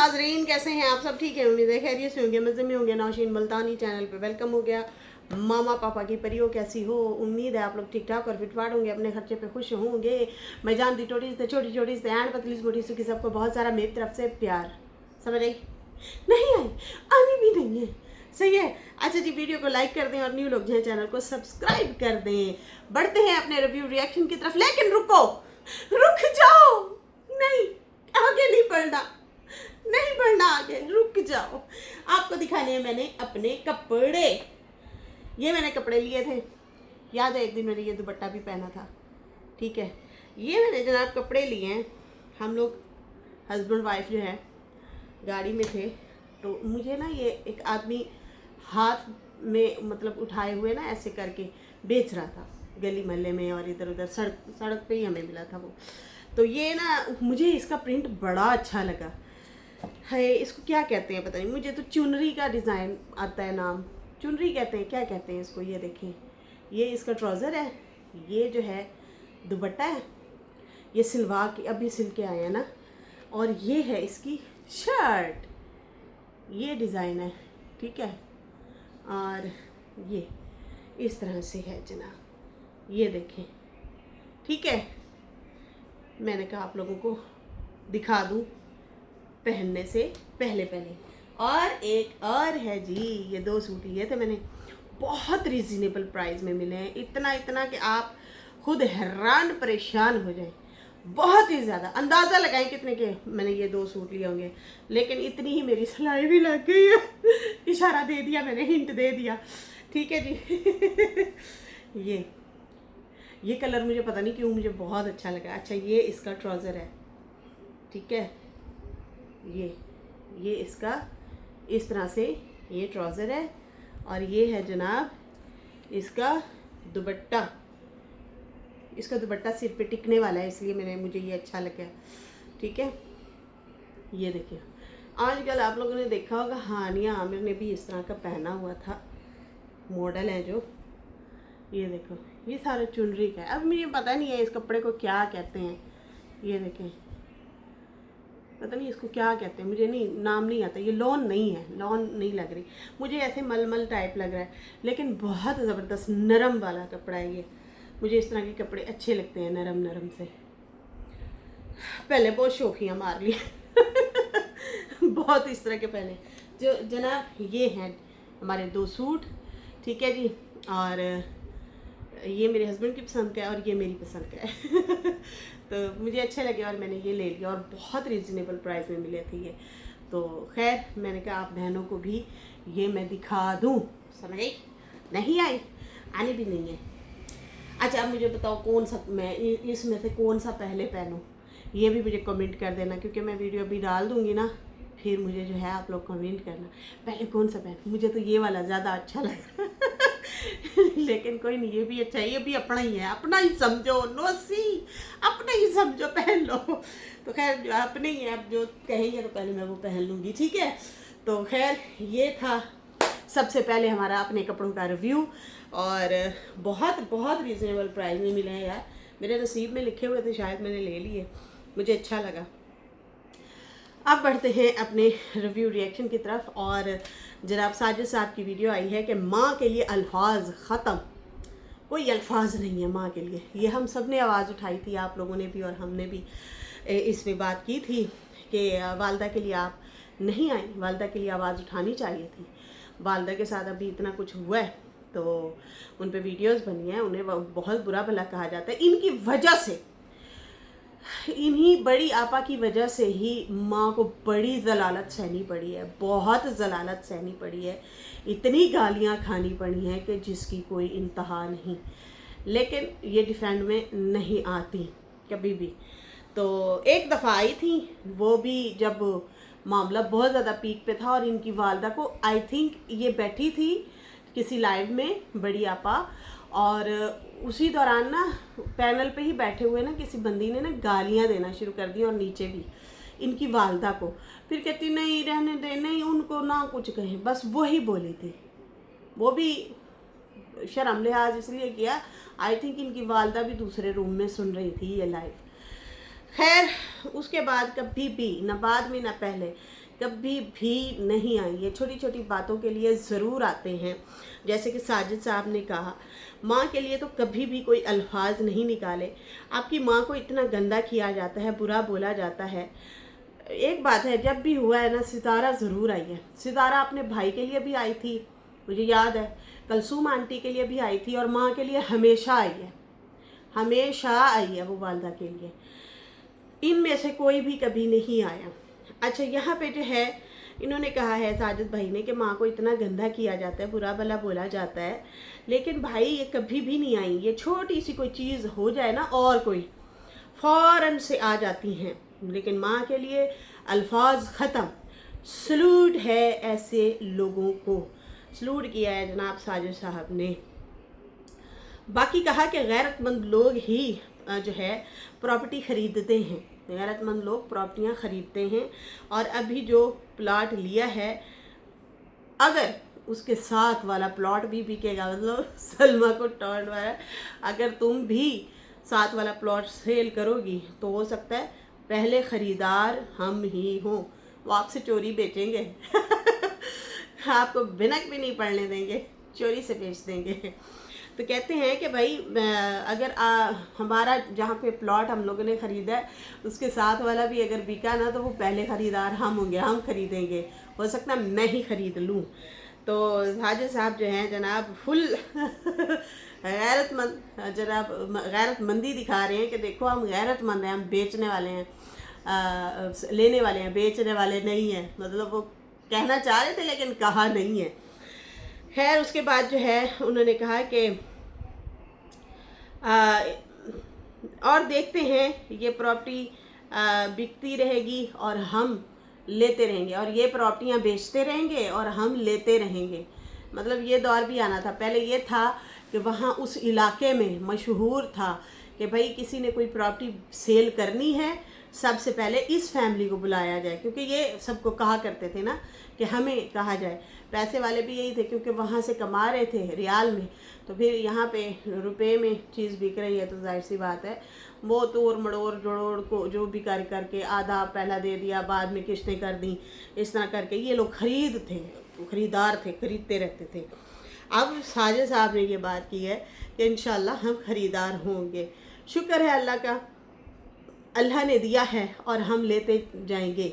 नाजरीन, कैसे हैं आप सब? ठीक है, उम्मीद है खैरियत से होंगे, मज़े में होंगे। नौशीन मुल्तानी चैनल पे वेलकम हो गया। मामा पापा की परियों कैसी हो? उम्मीद है आप लोग ठीक ठाक और फिटफाट होंगे, अपने खर्चे पे खुश होंगे। मैं जानती टोटी से छोटी छोटी से एंड पतली से मोटी की सबको बहुत सारा मेरी तरफ से प्यार। समझ आई? नहीं आई, आनी भी नहीं है। सही है। अच्छा जी, वीडियो को लाइक कर दें और न्यू लोग जो है चैनल को सब्सक्राइब कर दें। बढ़ते हैं अपने रिव्यू रिएक्शन की तरफ, लेकिन रुको, रुक जाओ। नहीं, आगे नहीं बढ़ना, नहीं बढ़ना आगे, रुक जाओ। आपको दिखाने हैं मैंने अपने कपड़े। ये मैंने कपड़े लिए थे, याद है एक दिन मैंने ये दुपट्टा भी पहना था। ठीक है, ये मैंने जनाब कपड़े लिए हैं। हम लोग हस्बैंड वाइफ जो है गाड़ी में थे, तो मुझे ना ये एक आदमी हाथ में मतलब उठाए हुए ना ऐसे करके बेच रहा था गली मोहल्ले में, और इधर उधर सड़क पे ही हमें मिला था वो। तो ये ना मुझे इसका प्रिंट बड़ा अच्छा लगा है। इसको क्या कहते हैं पता नहीं, मुझे तो चुनरी का डिज़ाइन आता है, नाम चुनरी कहते हैं, क्या कहते हैं इसको। ये देखें, ये इसका ट्राउज़र है, ये जो है दुपट्टा है, ये सिलवा के अभी सिल के आए हैं ना, और ये है इसकी शर्ट। ये डिज़ाइन है, ठीक है। और ये इस तरह से है जनाब, ये देखें, ठीक है। मैंने कहा आप लोगों को दिखा दूं पहनने से पहले पहले। और एक और है जी, ये 2 सूट लिए थे मैंने, बहुत रिजनेबल प्राइस में मिले हैं। इतना इतना कि आप खुद हैरान परेशान हो जाएं, बहुत ही ज़्यादा। अंदाज़ा लगाएं कितने के मैंने ये 2 सूट लिए होंगे, लेकिन इतनी ही मेरी सिलाई भी लग गई है। इशारा दे दिया मैंने, हिंट दे दिया, ठीक है जी। ये कलर मुझे पता नहीं क्यों मुझे बहुत अच्छा लगा। अच्छा, ये इसका ट्राउज़र है, ठीक है। ये इसका इस तरह से ये ट्राउज़र है, और ये है जनाब इसका दुपट्टा। इसका दुपट्टा सिर पे टिकने वाला है, इसलिए मुझे ये अच्छा लगा, ठीक है। ये देखिए, आजकल आप लोगों ने देखा होगा हानिया आमिर ने भी इस तरह का पहना हुआ था, मॉडल है जो। ये देखो, ये सारा चुनरी का है। अब मुझे पता नहीं है इस कपड़े को क्या कहते हैं। ये देखें, पता नहीं इसको क्या कहते हैं, मुझे नहीं नाम नहीं आता। ये लॉन नहीं है, लॉन नहीं लग रही मुझे, ऐसे मलमल टाइप लग रहा है, लेकिन बहुत ज़बरदस्त नरम वाला कपड़ा है ये। मुझे इस तरह के कपड़े अच्छे लगते हैं, नरम नरम से। पहले बहुत शौकियाँ मार ली बहुत इस तरह के पहले जो जनाब। ये हैं हमारे 2 सूट, ठीक है जी। और ये मेरे हस्बैंड की पसंद का है और ये मेरी पसंद का है तो मुझे अच्छे लगे और मैंने ये ले लिया, और बहुत रिजनेबल प्राइस में मिले थे ये। तो खैर, मैंने कहा आप बहनों को भी ये मैं दिखा दूँ। समझ आई? नहीं आई, आनी भी नहीं है। अच्छा, अब मुझे बताओ कौन सा मैं इसमें से कौन सा पहले पहनूँ, ये भी मुझे कमेंट कर देना, क्योंकि मैं वीडियो अभी डाल दूँगी ना, फिर मुझे जो है आप लोग कमेंट करना पहले कौन सा पहनूँ। मुझे तो ये वाला ज़्यादा अच्छा लगा लेकिन कोई नहीं, ये भी अच्छा है, ये भी अपना ही है, अपना ही समझो नोसी, अपना ही समझो, पहन लो। तो खैर अपने ही है, अब जो कहेंगे तो पहले मैं वो पहन लूँगी, ठीक है। तो खैर, ये था सबसे पहले हमारा अपने कपड़ों का रिव्यू, और बहुत बहुत रीज़नेबल प्राइस में मिले हैं यार। मेरे नसीब में लिखे हुए थे, शायद मैंने ले लिए, मुझे अच्छा लगा। अब बढ़ते हैं अपने रिव्यू रिएक्शन की तरफ। और जनाब साजिद साहब की वीडियो आई है कि माँ के लिए अल्फाज ख़त्म, कोई अल्फाज नहीं है माँ के लिए। ये हम सब ने आवाज़ उठाई थी, आप लोगों ने भी और हमने भी इसमें बात की थी कि वालदा के लिए आप नहीं आई, वालदा के लिए आवाज़ उठानी चाहिए थी। वालदा के साथ अभी इतना कुछ हुआ है, तो उन पे वीडियोस बनी हैं, उन्हें बहुत बुरा भला कहा जाता है। इनकी वजह से, इन्हीं बड़ी आपा की वजह से ही माँ को बड़ी ज़लालत सहनी पड़ी है, बहुत ज़लालत सहनी पड़ी है। इतनी गालियाँ खानी पड़ी हैं कि जिसकी कोई इंतहा नहीं, लेकिन ये डिफेंड में नहीं आती कभी भी। तो एक दफ़ा आई थी, वो भी जब मामला बहुत ज़्यादा पीक पे था, और इनकी वालदा को आई थिंक ये बैठी थी किसी लाइव में, बड़ी आपा, और उसी दौरान ना पैनल पे ही बैठे हुए ना किसी बंदी ने ना गालियाँ देना शुरू कर दी, और नीचे भी इनकी वालदा को। फिर कहती नहीं रहने दे, नहीं उनको ना कुछ कहे, बस वही बोली थी। वो भी शर्म लिहाज इसलिए किया, आई थिंक इनकी वालदा भी दूसरे रूम में सुन रही थी ये लाइव। खैर उसके बाद कभी भी, ना बाद में ना पहले, कभी भी नहीं आई। ये छोटी छोटी बातों के लिए ज़रूर आते हैं। जैसे कि साजिद साहब ने कहा, माँ के लिए तो कभी भी कोई अल्फाज नहीं निकाले। आपकी माँ को इतना गंदा किया जाता है, बुरा बोला जाता है। एक बात है, जब भी हुआ है ना, सितारा ज़रूर आई है। सितारा अपने भाई के लिए भी आई थी, मुझे याद है, कलसूम आंटी के लिए भी आई थी, और माँ के लिए हमेशा आई है, हमेशा आई है वो वालदा के लिए। इनमें से कोई भी कभी नहीं आया। अच्छा, यहाँ पे जो है इन्होंने कहा है साजिद भाई ने कि माँ को इतना गंदा किया जाता है, बुरा भला बोला जाता है, लेकिन भाई ये कभी भी नहीं आई। ये छोटी सी कोई चीज़ हो जाए ना, और कोई फ़ौरन से आ जाती हैं, लेकिन माँ के लिए अल्फाज ख़त्म। सलूट है ऐसे लोगों को, सलूट किया है जनाब साजिद साहब ने। बाकी कहा कि गैरतमंद लोग ही जो है प्रॉपर्टी ख़रीदते हैं, गैरतमंद लोग प्रॉपर्टियाँ ख़रीदते हैं। और अभी जो प्लॉट लिया है, अगर उसके साथ वाला प्लॉट भी बिकेगा, मतलब सलमा को टॉर्न वाला, अगर तुम भी साथ वाला प्लॉट सेल करोगी तो हो सकता है पहले ख़रीदार हम ही हों, वो आपसे चोरी बेचेंगे आपको भिनक भी नहीं पड़ने देंगे, चोरी से बेच देंगे। तो कहते हैं कि भाई अगर हमारा जहाँ पे प्लॉट हम लोगों ने ख़रीदा है उसके साथ वाला भी अगर बिका ना, तो वो पहले ख़रीदार हम होंगे, हम ख़रीदेंगे, हो सकता है मैं ही ख़रीद लूँ। तो साजिद साहब जो हैं जनाब फुल गैरतमंद, जनाब गैरतमंदी दिखा रहे हैं कि देखो हम गैरतमंद हैं, हम बेचने वाले हैं, लेने वाले हैं, बेचने वाले नहीं हैं। मतलब वो कहना चाह रहे थे लेकिन कहा नहीं है। खैर उसके बाद जो है उन्होंने कहा कि और देखते हैं ये प्रॉपर्टी बिकती रहेगी और हम लेते रहेंगे, और ये प्रॉपर्टियाँ बेचते रहेंगे और हम लेते रहेंगे। मतलब ये दौर भी आना था। पहले ये था कि वहाँ उस इलाके में मशहूर था कि भाई किसी ने कोई प्रॉपर्टी सेल करनी है, सबसे पहले इस फैमिली को बुलाया जाए, क्योंकि ये सबको कहा करते थे ना कि हमें कहा जाए। पैसे वाले भी यही थे, क्योंकि वहाँ से कमा रहे थे रियाल में, तो फिर यहाँ पे रुपए में चीज़ बिक रही है तो जाहिर सी बात है वो तोड़ मड़ोड़ जोड़ोड़ को जो भी कर करके आधा पहला दे दिया, बाद में किस्तें कर दी, इस तरह करके ये लोग खरीद थे, ख़रीदार थे, ख़रीदते रहते थे। अब साजिद साहब ने ये बात की है कि इंशाल्लाह हम ख़रीदार होंगे। शुक्र है अल्लाह का, अल्लाह ने दिया है और हम लेते जाएंगे।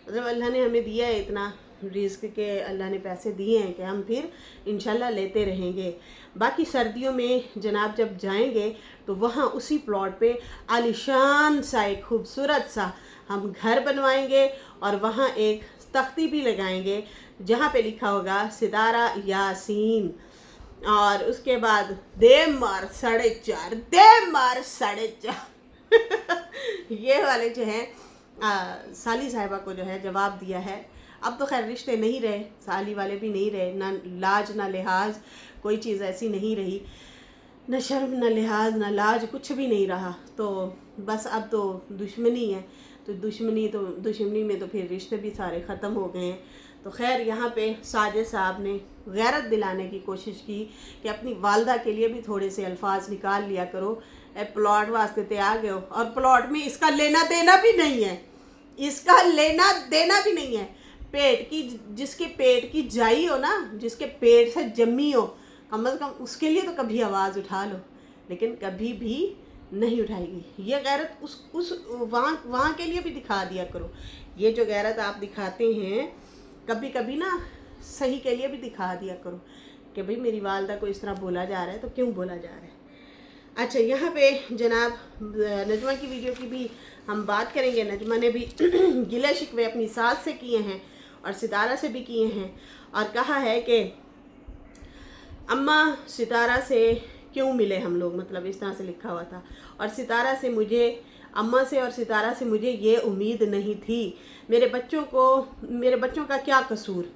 मतलब अल्लाह ने हमें दिया है इतना रिस्क के, अल्लाह ने पैसे दिए हैं कि हम फिर इंशाल्लाह लेते रहेंगे। बाकी सर्दियों में जनाब जब जाएंगे तो वहाँ उसी प्लॉट पे आलिशान सा एक खूबसूरत सा हम घर बनवाएंगे, और वहाँ एक तख्ती भी लगाएंगे जहाँ पे लिखा होगा सितारा यासीन, और उसके बाद दे मार 4.5, दे मार 4.5 ये वाले जो हैं साली साहिबा को जो है जवाब दिया है। अब तो खैर रिश्ते नहीं रहे, साली वाले भी नहीं रहे, ना लाज ना लिहाज, कोई चीज़ ऐसी नहीं रही, न शर्म न लिहाज न लाज, कुछ भी नहीं रहा। तो बस अब तो दुश्मनी है, तो दुश्मनी में तो फिर रिश्ते भी सारे ख़त्म हो गए हैं। तो खैर यहाँ पे साजिद साहब ने गैरत दिलाने की कोशिश की कि अपनी वालदा के लिए भी थोड़े से अल्फाज निकाल लिया करो। प्लॉट वास्ते ते आ गए हो, और प्लॉट में इसका लेना देना भी नहीं है, इसका लेना देना भी नहीं है। पेट की, जिसके पेट की जाई हो ना, जिसके पेट से जमी हो, कम से कम उसके लिए तो कभी आवाज़ उठा लो, लेकिन कभी भी नहीं उठाएगी। ये गैरत उस वहाँ के लिए भी दिखा दिया करो। ये जो गैरत आप दिखाते हैं कभी कभी ना सही के लिए भी दिखा दिया करो कि भाई मेरी वालदा को इस तरह बोला जा रहा है तो क्यों बोला जा रहा है। अच्छा, यहाँ पे जनाब नजमा की वीडियो की भी हम बात करेंगे। नजमा ने भी गिले शिकवे अपनी सास से किए हैं और सितारा से भी किए हैं, और कहा है कि अम्मा सितारा से क्यों मिले हम लोग, मतलब इस तरह से लिखा हुआ था, और सितारा से मुझे, अम्मा से और सितारा से मुझे ये उम्मीद नहीं थी, मेरे बच्चों का क्या कसूर।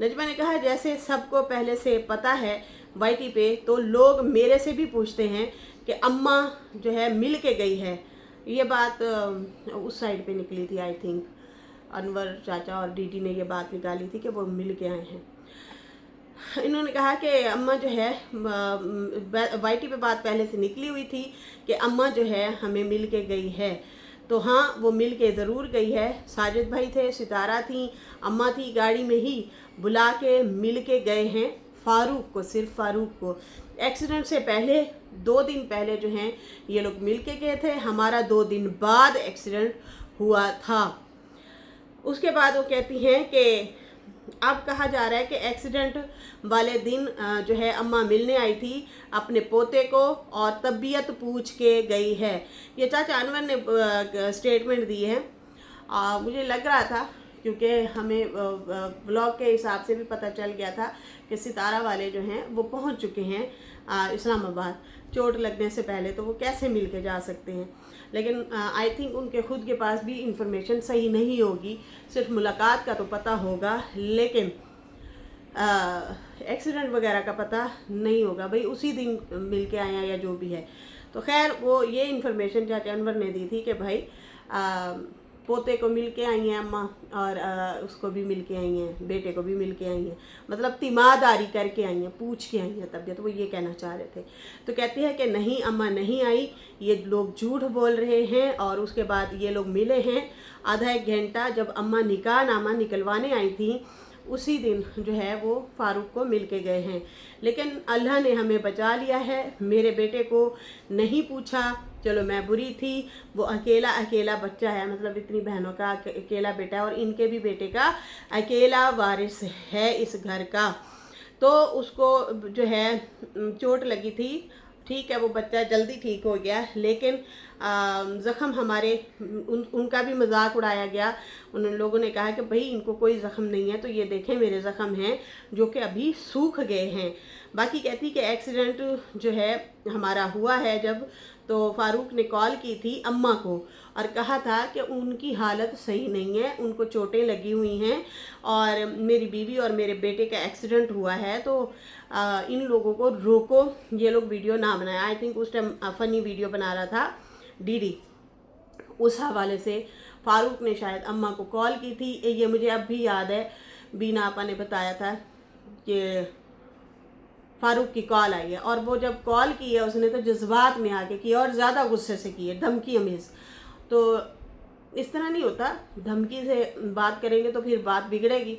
नजमा ने कहा जैसे सबको पहले से पता है वाईटी पे, तो लोग मेरे से भी पूछते हैं कि अम्मा जो है मिल के गई है। ये बात उस साइड पे निकली थी, आई थिंक अनवर चाचा और डीडी ने ये बात निकाली थी कि वो मिल के आए हैं। इन्होंने कहा कि अम्मा जो है, वाईटी पे बात पहले से निकली हुई थी कि अम्मा जो है हमें मिल के गई है। तो हाँ, वो मिल के ज़रूर गई है। साजिद भाई थे, सितारा थी, अम्मा थी, गाड़ी में ही बुला के मिल के गए हैं फ़ारूक को, सिर्फ फ़ारूक को। एक्सीडेंट से पहले 2 दिन पहले जो हैं ये लोग मिल के गए थे। हमारा 2 दिन बाद एक्सीडेंट हुआ था। उसके बाद वो कहती हैं कि अब कहा जा रहा है कि एक्सीडेंट वाले दिन जो है अम्मा मिलने आई थी अपने पोते को और तबीयत पूछ के गई है। ये चाचा अनवर ने स्टेटमेंट दी है। मुझे लग रहा था, क्योंकि हमें व्लॉग के हिसाब से भी पता चल गया था कि सितारा वाले जो हैं वो पहुंच चुके हैं इस्लामाबाद चोट लगने से पहले, तो वो कैसे मिल के जा सकते हैं। लेकिन आई थिंक उनके खुद के पास भी इंफॉर्मेशन सही नहीं होगी, सिर्फ मुलाकात का तो पता होगा, लेकिन एक्सीडेंट वगैरह का पता नहीं होगा। भाई उसी दिन मिल के आए या जो भी है। तो खैर वो ये इन्फॉर्मेशन चाचा अनवर ने दी थी कि भाई पोते को मिल के आई हैं अम्मा और उसको भी मिल के आई हैं, बेटे को भी मिल के आई हैं, मतलब तीमारदारी करके आई हैं, पूछ के आई हैं तबीयत। वो ये कहना चाह रहे थे। तो कहती है कि नहीं अम्मा नहीं आई, ये लोग झूठ बोल रहे हैं। और उसके बाद ये लोग मिले हैं आधा 1 घंटा। जब अम्मा निकाह नामा निकलवाने आई थी उसी दिन जो है वो फ़ारूक को मिल के गए हैं। लेकिन अल्लाह ने हमें बचा लिया है। मेरे बेटे को नहीं पूछा, चलो मैं बुरी थी, वो अकेला बच्चा है, मतलब इतनी बहनों का अकेला बेटा है और इनके भी बेटे का अकेला वारिस है इस घर का। तो उसको जो है चोट लगी थी, ठीक है वो बच्चा जल्दी ठीक हो गया, लेकिन ज़ख़म हमारे उनका भी मजाक उड़ाया गया। उन लोगों ने कहा कि भाई इनको कोई ज़ख़म नहीं है, तो ये देखें मेरे ज़ख़म हैं जो कि अभी सूख गए हैं। बाकी कहती कि एक्सीडेंट जो है हमारा हुआ है जब, तो फ़ारूक ने कॉल की थी अम्मा को और कहा था कि उनकी हालत सही नहीं है, उनको चोटें लगी हुई हैं और मेरी बीवी और मेरे बेटे का एक्सीडेंट हुआ है, तो इन लोगों को रोको, ये लोग वीडियो ना बनाए। आई थिंक उस टाइम फ़नी वीडियो बना रहा था डीडी, उस हवाले से फ़ारूक ने शायद अम्मा को कॉल की थी। ये मुझे अब भी याद है, बीना आपा ने बताया था कि फ़ारूक की कॉल आई है और वो जब कॉल की है उसने तो जज्बात में आके की और ज़्यादा गुस्से से की है, धमकी अमीज़। तो इस तरह नहीं होता, धमकी से बात करेंगे तो फिर बात बिगड़ेगी,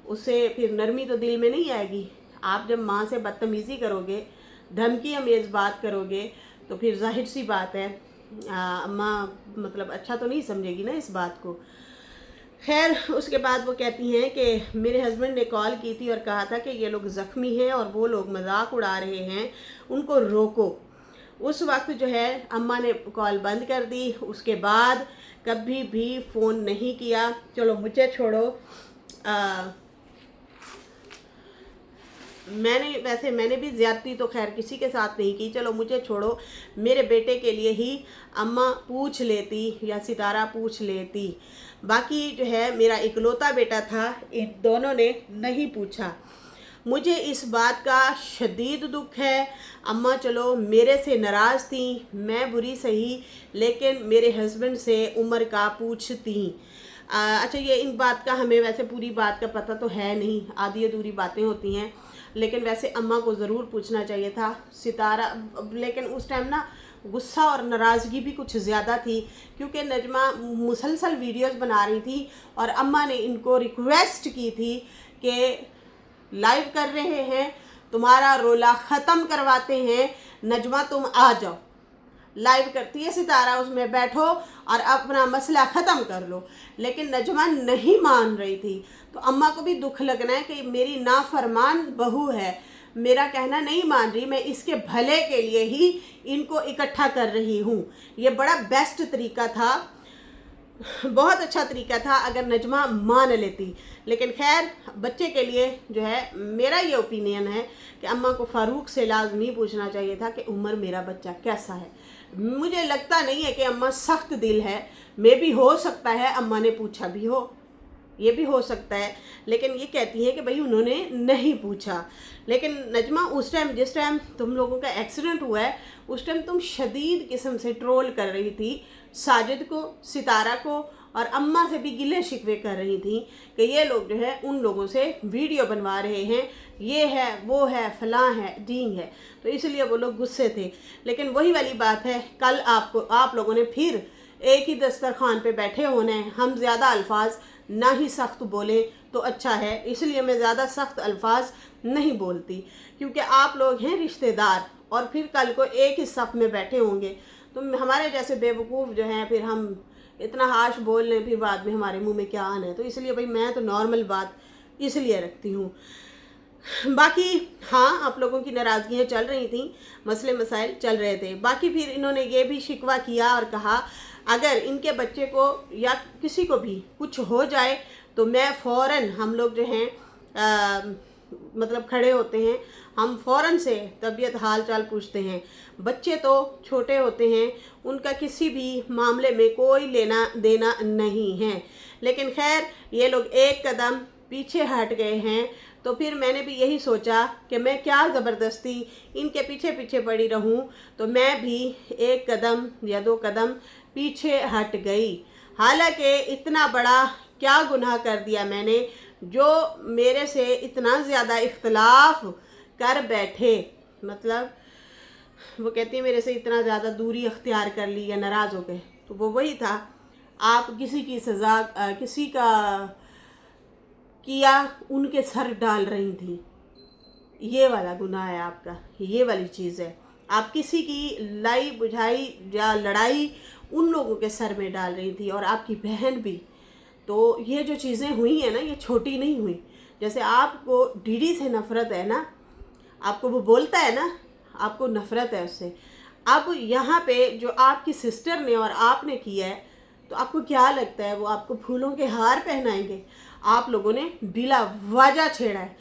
उससे फिर नरमी तो दिल में नहीं आएगी। आप जब माँ से बदतमीज़ी करोगे, धमकी अमेज़ बात करोगे, तो फिर जाहिर सी बात है अम्मा मतलब अच्छा तो नहीं समझेगी ना इस बात को। खैर उसके बाद वो कहती हैं कि मेरे हस्बैंड ने कॉल की थी और कहा था कि ये लोग ज़ख्मी हैं और वो लोग मजाक उड़ा रहे हैं, उनको रोको। उस वक्त जो है अम्मा ने कॉल बंद कर दी, उसके बाद कभी भी फ़ोन नहीं किया। चलो मुझे छोड़ो, मैंने भी ज़्यादती तो खैर किसी के साथ नहीं की, चलो मुझे छोड़ो, मेरे बेटे के लिए ही अम्मा पूछ लेती या सितारा पूछ लेती। बाकी जो है मेरा इकलौता बेटा था, इन दोनों ने नहीं पूछा। मुझे इस बात का शदीद दुख है। अम्मा चलो मेरे से नाराज़ थी, मैं बुरी सही, लेकिन मेरे हस्बैंड से उम्र का पूछती। अच्छा ये इन बात का हमें वैसे पूरी बात का पता तो है नहीं, आधी अधूरी बातें होती हैं, लेकिन वैसे अम्मा को ज़रूर पूछना चाहिए था सितारा। लेकिन उस टाइम ना गुस्सा और नाराज़गी भी कुछ ज़्यादा थी, क्योंकि नजमा मुसलसल वीडियोस बना रही थी और अम्मा ने इनको रिक्वेस्ट की थी कि लाइव कर रहे हैं, तुम्हारा रोला ख़त्म करवाते हैं, नजमा तुम आ जाओ, लाइव करती है सितारा, उसमें बैठो और अपना मसला ख़त्म कर लो। लेकिन नजमा नहीं मान रही थी। तो अम्मा को भी दुख लगना है कि मेरी नाफरमान बहू है, मेरा कहना नहीं मान रही, मैं इसके भले के लिए ही इनको इकट्ठा कर रही हूँ। ये बड़ा बेस्ट तरीका था, बहुत अच्छा तरीका था अगर नजमा मान लेती। लेकिन खैर बच्चे के लिए जो है मेरा ये ओपिनियन है कि अम्मा को फ़ारूक से लाजमी पूछना चाहिए था कि उमर मेरा बच्चा कैसा है। मुझे लगता नहीं है कि अम्मा सख्त दिल है, मे भी हो सकता है अम्मा ने पूछा भी हो, ये भी हो सकता है, लेकिन ये कहती है कि भाई उन्होंने नहीं पूछा। लेकिन नजमा उस टाइम जिस टाइम तुम लोगों का एक्सीडेंट हुआ है उस टाइम तुम शदीद किस्म से ट्रोल कर रही थी साजिद को, सितारा को, और अम्मा से भी गिले शिकवे कर रही थी कि ये लोग जो है उन लोगों से वीडियो बनवा रहे हैं, ये है वो है फलां है ढींग है, तो इसलिए वो लोग गुस्से थे। लेकिन वही वाली बात है, कल आप लोगों ने फिर एक ही दस्तरखान पे बैठे होने हैं, हम ज़्यादा अल्फाज ना ही सख्त बोलें तो अच्छा है। इसलिए मैं ज़्यादा सख्त अल्फाज नहीं बोलती, क्योंकि आप लोग हैं रिश्तेदार और फिर कल को एक ही सफ़ में बैठे होंगे तो हमारे जैसे बेवकूफ़ जो हैं फिर हम इतना हाश बोल लें, फिर बाद में हमारे मुंह में क्या आना है। तो इसलिए भाई मैं तो नॉर्मल बात इसलिए रखती हूँ। बाकी हाँ, आप लोगों की नाराज़गियाँ चल रही थी, मसले मसाइल चल रहे थे। बाकी फिर इन्होंने ये भी शिकवा किया और कहा अगर इनके बच्चे को या किसी को भी कुछ हो जाए तो मैं फ़ौरन, हम लोग जो हैं मतलब खड़े होते हैं, हम फ़ौरन से तबीयत हाल चाल पूछते हैं। बच्चे तो छोटे होते हैं, उनका किसी भी मामले में कोई लेना देना नहीं है। लेकिन खैर ये लोग एक कदम पीछे हट गए हैं, तो फिर मैंने भी यही सोचा कि मैं क्या ज़बरदस्ती इनके पीछे पीछे पड़ी रहूं, तो मैं भी एक कदम या 2 कदम पीछे हट गई। हालांकि इतना बड़ा क्या गुनाह कर दिया मैंने, जो मेरे से इतना ज़्यादा इख्तलाफ कर बैठे, मतलब वो कहती है मेरे से इतना ज़्यादा दूरी अख्तियार कर ली या नाराज़ हो गए, तो वो वही था, आप किसी की सज़ा किसी का किया उनके सर डाल रही थी, ये वाला गुनाह है आपका, ये वाली चीज़ है। आप किसी की लाई बुझाई या लड़ाई उन लोगों के सर में डाल रही थी और आपकी बहन भी। तो ये जो चीज़ें हुई हैं ना, ये छोटी नहीं हुई। जैसे आपको डीडी से नफ़रत है ना, आपको वो बोलता है ना, आपको नफ़रत है उससे। अब यहाँ पे जो आपकी सिस्टर ने और आपने किया है, तो आपको क्या लगता है वो आपको फूलों के हार पहनाएंगे? आप लोगों ने बिला वजह छेड़ा है।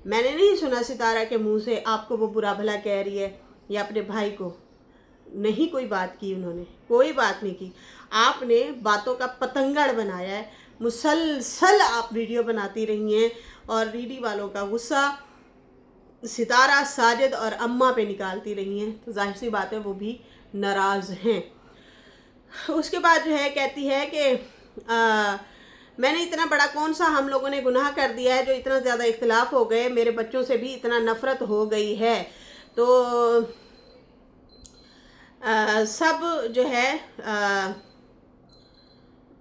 मैंने नहीं सुना सितारा के मुंह से आपको वो बुरा भला कह रही है या अपने भाई को, नहीं कोई बात की, उन्होंने कोई बात नहीं की। आपने बातों का पतंगड़ बनाया है, मुसलसल आप वीडियो बनाती रही हैं और डीडी वालों का गुस्सा सितारा, साजिद और अम्मा पे निकालती रही हैं, तो जाहिर सी बात है वो भी नाराज़ हैं। उसके बाद जो है कहती है कि मैंने इतना बड़ा कौन सा हम लोगों ने गुनाह कर दिया है जो इतना ज़्यादा इख्तिलाफ हो गए, मेरे बच्चों से भी इतना नफ़रत हो गई है। तो सब जो है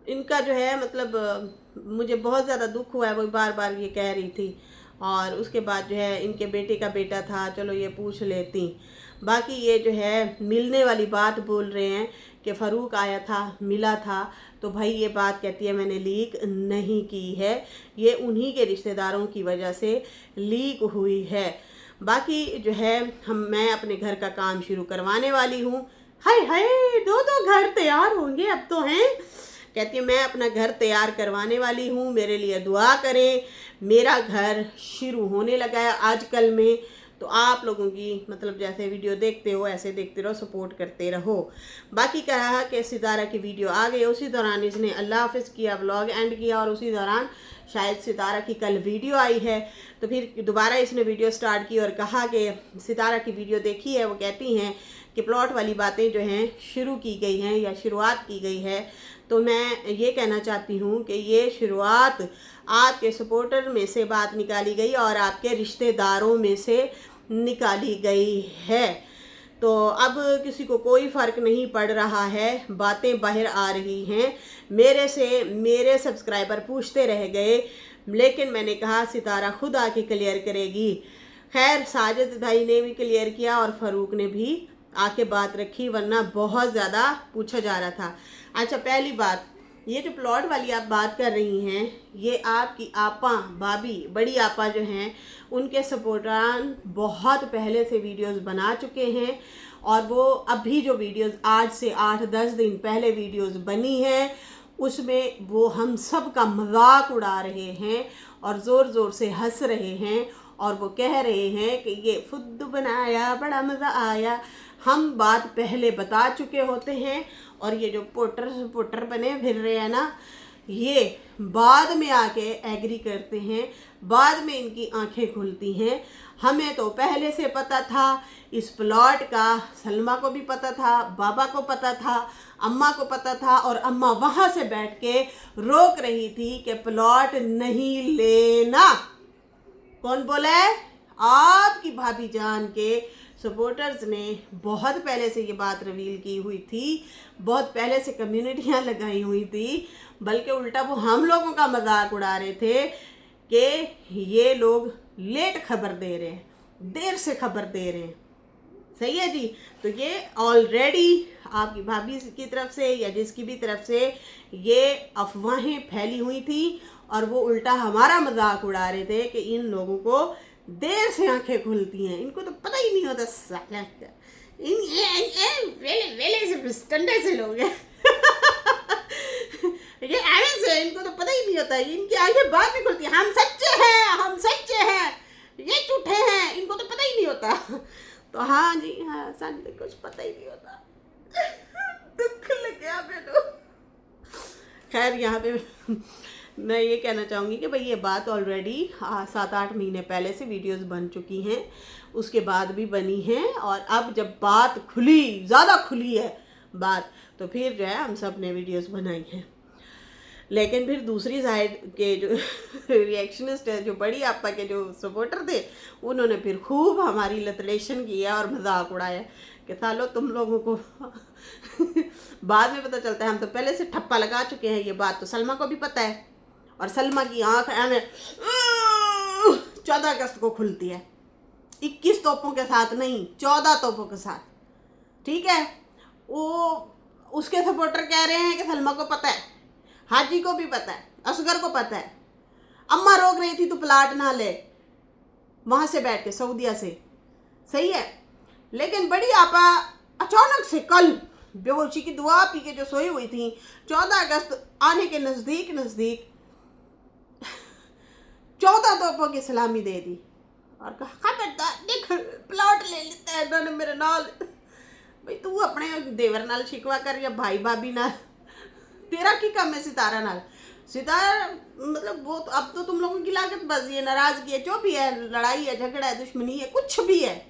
इनका जो है मतलब मुझे बहुत ज़्यादा दुख हुआ है, वो बार बार ये कह रही थी। और उसके बाद जो है इनके बेटे का बेटा था, चलो ये पूछ लेती। बाकी ये जो है मिलने वाली बात बोल रहे हैं कि फ़ारूक आया था, मिला था, तो भाई ये बात कहती है मैंने लीक नहीं की है, ये उन्हीं के रिश्तेदारों की वजह से लीक हुई है। बाकी जो है मैं अपने घर का काम शुरू करवाने वाली हूँ। हाय हाय, 2 घर तैयार होंगे अब तो हैं। कहती है मैं अपना घर तैयार करवाने वाली हूँ, मेरे लिए दुआ करें। मेरा घर शुरू होने लगा है आजकल में, तो आप लोगों की मतलब जैसे वीडियो देखते हो ऐसे देखते रहो, सपोर्ट करते रहो। बाकी कहा कि सितारा की वीडियो आ गई, उसी दौरान इसने अल्लाह हाफिज़ किया, व्लॉग एंड किया, और उसी दौरान शायद सितारा की कल वीडियो आई है, तो फिर दोबारा इसने वीडियो स्टार्ट की और कहा कि सितारा की वीडियो देखी है, वो कहती हैं कि प्लॉट वाली बातें जो हैं शुरू की गई हैं या शुरुआत की गई है। तो मैं ये कहना चाहती हूँ कि ये शुरुआत आपके सपोर्टर में से बात निकाली गई और आपके रिश्तेदारों में से निकाली गई है। तो अब किसी को कोई फ़र्क नहीं पड़ रहा है, बातें बाहर आ रही हैं। मेरे सब्सक्राइबर पूछते रह गए, लेकिन मैंने कहा सितारा खुद आके क्लियर करेगी। खैर साजिद भाई ने भी क्लियर किया और फ़ारूक ने भी आके बात रखी, वरना बहुत ज़्यादा पूछा जा रहा था। अच्छा, पहली बात, ये जो प्लॉट वाली आप बात कर रही हैं, ये आपकी आपा भाभी बड़ी आपा जो हैं उनके सपोर्टरान बहुत पहले से वीडियोस बना चुके हैं, और वो अभी जो वीडियोस आज से 8-10 दिन पहले वीडियोस बनी है उसमें वो हम सब का मजाक उड़ा रहे हैं और ज़ोर ज़ोर से हंस रहे हैं, और वो कह रहे हैं कि ये फुद्दू बनाया, बड़ा मज़ा आया। हम बात पहले बता चुके होते हैं, और ये जो पोटर बने फिर रहे हैं ना, ये बाद में आके एग्री करते हैं, बाद में इनकी आंखें खुलती हैं। हमें तो पहले से पता था इस प्लॉट का, सलमा को भी पता था, बाबा को पता था, अम्मा को पता था, और अम्मा वहाँ से बैठ के रोक रही थी कि प्लॉट नहीं लेना। कौन बोला है? आपकी भाभी जान के सपोर्टर्स ने बहुत पहले से ये बात रिवील की हुई थी, बहुत पहले से कम्युनिटियाँ लगाई हुई थी, बल्कि उल्टा वो हम लोगों का मजाक उड़ा रहे थे कि ये लोग लेट खबर दे रहे हैं, देर से खबर दे रहे हैं। सही है जी। तो ये ऑलरेडी आपकी भाभी की तरफ से या जिसकी भी तरफ से ये अफवाहें फैली हुई थी और वो उल्टा हमारा मजाक उड़ा रहे थे कि इन लोगों को देर से आंखें खुलती हैं, इनको तो पता ही नहीं होता साला क्या वेले से स्टंडे से लोग हैं ये ऐसे से इनको तो पता ही नहीं होता, इनकी आंखें बाद में खुलती हैं, हम सच्चे हैं, ये झूठे हैं, इनको तो पता ही नहीं होता। तो हाँ जी, हाँ सन तो कुछ पता ही नहीं होता दुख लग गया मेरे। खैर यहाँ पे मैं ये कहना चाहूँगी कि भाई ये बात ऑलरेडी 7-8 महीने पहले से वीडियोस बन चुकी हैं, उसके बाद भी बनी हैं, और अब जब बात खुली, ज़्यादा खुली है बात, तो फिर जो है हम सब ने वीडियोस बनाई हैं। लेकिन फिर दूसरी साइड के जो रिएक्शनिस्ट है, जो बड़ी आपा के जो सपोर्टर थे, उन्होंने फिर खूब हमारी लतलेशन किया और मजाक उड़ाया कि सालो तुम लोगों को बाद में पता चलता है, हम तो पहले से ठप्पा लगा चुके हैं। ये बात तो सलमा को भी पता है, और सलमा की आँख 14 अगस्त को खुलती है, 21 तोपों के साथ नहीं, 14 तोपों के साथ। ठीक है, वो उसके सपोर्टर कह रहे हैं कि सलमा को पता है, हाजी को भी पता है, असगर को पता है, अम्मा रोक रही थी तो प्लाट ना ले वहाँ से बैठ के सऊदीया से। सही है, लेकिन बड़ी आपा अचानक से कल बेहोशी की दुआ पी के जो सोई हुई थी, 14 अगस्त आने के नज़दीक 14 तोपों की सलामी दे दी और कहा खबरदार देख प्लॉट ले लेता है इन्होंने मेरे नाल। भाई तू अपने देवर नाल शिकवा कर या भाई भाभी नाल, तेरा की कम है सितारा नाल। सितारा मतलब वो तो अब तो तुम लोगों की लागत बाजी है, नाराजगी है, जो भी है, लड़ाई है, झगड़ा है, दुश्मनी है, कुछ भी है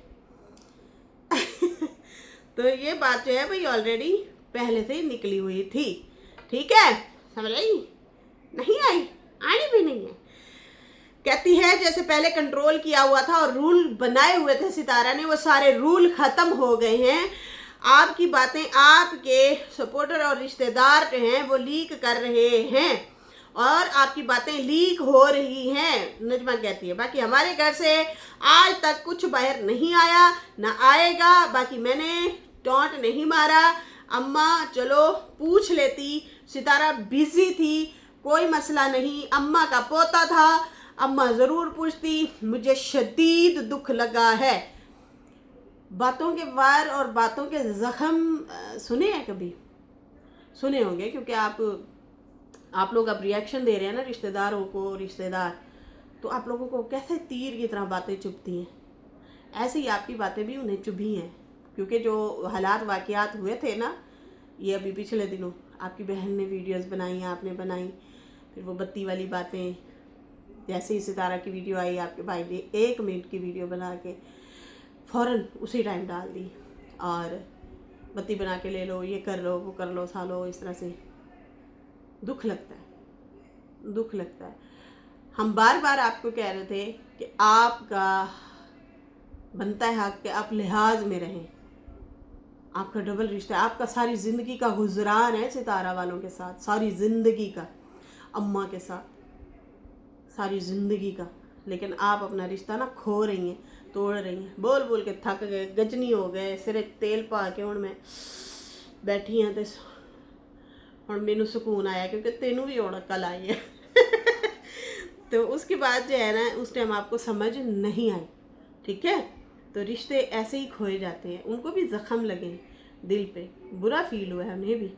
तो ये बात जो है भाई ऑलरेडी पहले से ही निकली हुई थी। ठीक है, समझ आई? नहीं आई, आनी भी नहीं है। कहती है जैसे पहले कंट्रोल किया हुआ था और रूल बनाए हुए थे सितारा ने, वो सारे रूल खत्म हो गए हैं। आपकी बातें आपके सपोर्टर और रिश्तेदार जो हैं वो लीक कर रहे हैं और आपकी बातें लीक हो रही हैं, नजमा कहती है। बाकी हमारे घर से आज तक कुछ बाहर नहीं आया, ना आएगा। बाकी मैंने टॉन्ट नहीं मारा, अम्मा चलो पूछ लेती, सितारा बिजी थी, कोई मसला नहीं, अम्मा का पोता था, अम्मा ज़रूर पूछती, मुझे शदीद दुख लगा है। बातों के वार और बातों के ज़ख्म सुने हैं, कभी सुने होंगे, क्योंकि आप लोग अब रिएक्शन दे रहे हैं ना रिश्तेदारों को, रिश्तेदार तो आप लोगों को कैसे तीर की तरह बातें चुभती हैं, ऐसे ही आपकी बातें भी उन्हें चुभी हैं। क्योंकि जो हालात वाक़यात हुए थे ना, ये अभी पिछले दिनों आपकी बहन ने वीडियोस बनाई, आपने बनाई, फिर वो बत्ती वाली बातें, जैसे ही सितारा की वीडियो आई आपके भाई ने 1 मिनट की वीडियो बना के फ़ौरन उसी टाइम डाल दी और बत्ती बना के ले लो, ये कर लो, वो कर लो, सालो, इस तरह से दुख लगता है, दुख लगता है। हम बार बार आपको कह रहे थे कि आपका बनता है हक कि आप लिहाज में रहें, आपका डबल रिश्ता है, आपका सारी ज़िंदगी का गुजरान है सितारा वालों के साथ, सारी ज़िंदगी का, अम्मा के साथ सारी ज़िंदगी का। लेकिन आप अपना रिश्ता ना खो रही हैं, तोड़ रही हैं, बोल बोल के थक गए, गजनी हो गए, सिरे तेल पा के हुण मैं बैठी हैं तो हुण मैनू सुकून आया, क्योंकि तेनू भी होना कल आई है तो उसके बाद जो है ना, उस टाइम आपको समझ नहीं आई। ठीक है, तो रिश्ते ऐसे ही खोए जाते हैं, उनको भी ज़ख्म लगे दिल पे, बुरा फील हुआ है उन्हें भी।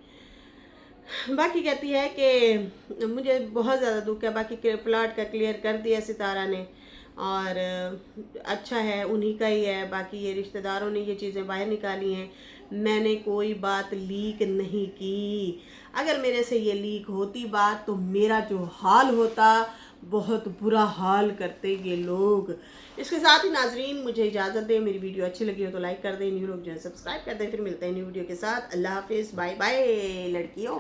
बाकी कहती है कि मुझे बहुत ज़्यादा दुख है, बाकी के प्लाट का क्लियर कर दिया सितारा ने और अच्छा है, उन्हीं का ही है। बाकी ये रिश्तेदारों ने ये चीज़ें बाहर निकाली हैं, मैंने कोई बात लीक नहीं की। अगर मेरे से ये लीक होती बात तो मेरा जो हाल होता, बहुत बुरा हाल करते ये लोग। इसके साथ ही नाजरीन मुझे इजाज़त दें, मेरी वीडियो अच्छी लगी हो तो लाइक कर दें, न्यू लोग जो है सब्सक्राइब कर दें। फिर मिलते हैं न्यू वीडियो के साथ। अल्लाह हाफिज़, बाय बाय लड़कियों।